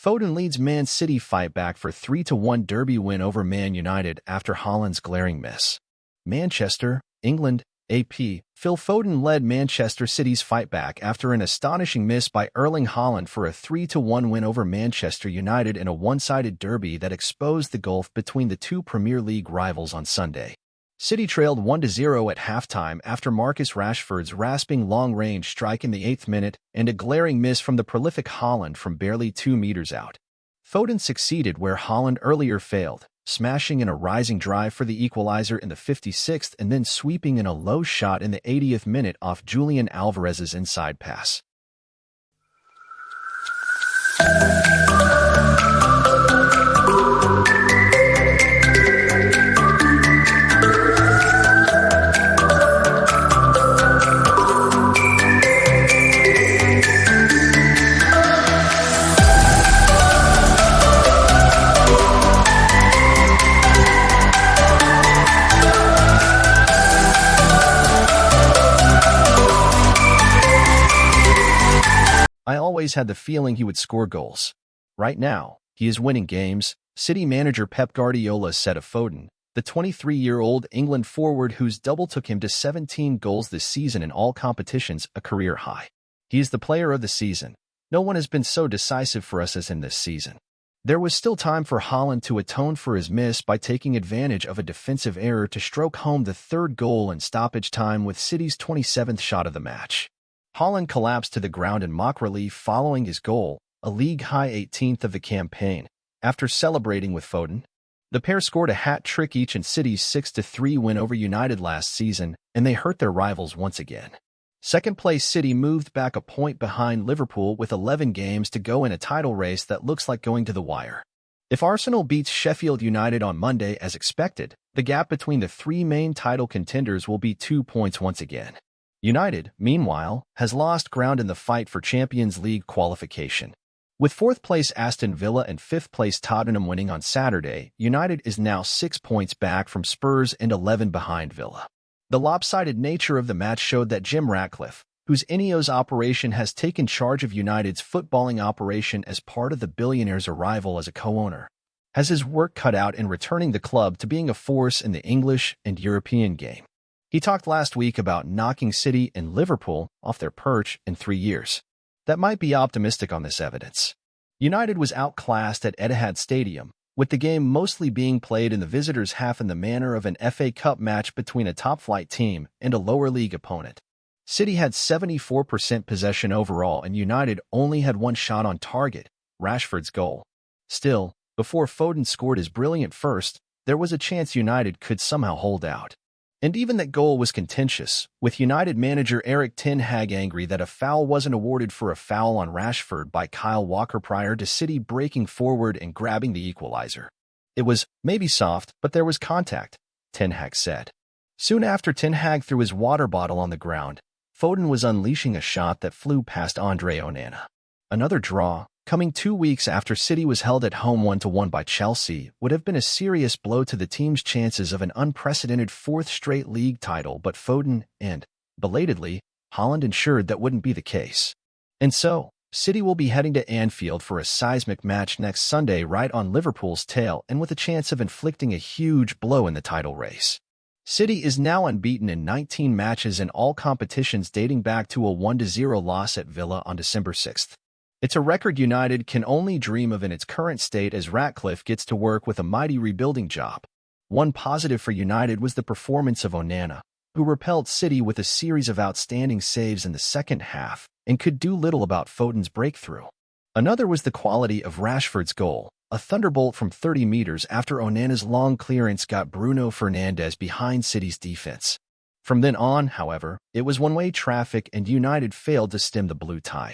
Foden leads Man City fight back for 3-1 derby win over Man United after Haaland's glaring miss. Manchester, England, AP. Phil Foden led Manchester City's fight back after an astonishing miss by Erling Haaland for a 3-1 win over Manchester United in a one-sided derby that exposed the gulf between the two Premier League rivals on Sunday. City trailed 1-0 at halftime after Marcus Rashford's rasping long-range strike in the 8th minute and a glaring miss from the prolific Haaland from barely 2 meters out. Foden succeeded where Haaland earlier failed, smashing in a rising drive for the equalizer in the 56th and then sweeping in a low shot in the 80th minute off Julian Alvarez's inside pass. I always had the feeling he would score goals. Right now, he is winning games, City manager Pep Guardiola said of Foden, the 23-year-old England forward whose double took him to 17 goals this season in all competitions, a career high. He is the player of the season. No one has been so decisive for us as him this season. There was still time for Haaland to atone for his miss by taking advantage of a defensive error to stroke home the third goal in stoppage time with City's 27th shot of the match. Haaland collapsed to the ground in mock relief following his goal, a league-high 18th of the campaign, after celebrating with Foden. The pair scored a hat-trick each in City's 6-3 win over United last season, and they hurt their rivals once again. Second-place City moved back a point behind Liverpool with 11 games to go in a title race that looks like going to the wire. If Arsenal beats Sheffield United on Monday as expected, the gap between the three main title contenders will be 2 points once again. United, meanwhile, has lost ground in the fight for Champions League qualification. With fourth-place Aston Villa and fifth-place Tottenham winning on Saturday, United is now 6 points back from Spurs and 11 behind Villa. The lopsided nature of the match showed that Jim Ratcliffe, whose Ineos operation has taken charge of United's footballing operation as part of the billionaire's arrival as a co-owner, has his work cut out in returning the club to being a force in the English and European game. He talked last week about knocking City and Liverpool off their perch in 3 years. That might be optimistic on this evidence. United was outclassed at Etihad Stadium, with the game mostly being played in the visitors' half in the manner of an FA Cup match between a top-flight team and a lower league opponent. City had 74% possession overall and United only had one shot on target, Rashford's goal. Still, before Foden scored his brilliant first, there was a chance United could somehow hold out. And even that goal was contentious, with United manager Erik ten Hag angry that a foul wasn't awarded for a foul on Rashford by Kyle Walker prior to City breaking forward and grabbing the equalizer. It was, maybe soft, but there was contact, ten Hag said. Soon after ten Hag threw his water bottle on the ground, Foden was unleashing a shot that flew past Andre Onana. Another draw, coming 2 weeks after City was held at home 1-1 by Chelsea, would have been a serious blow to the team's chances of an unprecedented fourth straight league title, but Foden and, belatedly, Haaland ensured that wouldn't be the case. And so, City will be heading to Anfield for a seismic match next Sunday right on Liverpool's tail and with a chance of inflicting a huge blow in the title race. City is now unbeaten in 19 matches in all competitions dating back to a 1-0 loss at Villa on December 6th. It's a record United can only dream of in its current state as Ratcliffe gets to work with a mighty rebuilding job. One positive for United was the performance of Onana, who repelled City with a series of outstanding saves in the second half and could do little about Foden's breakthrough. Another was the quality of Rashford's goal, a thunderbolt from 30 meters after Onana's long clearance got Bruno Fernandes behind City's defense. From then on, however, it was one-way traffic and United failed to stem the blue tide.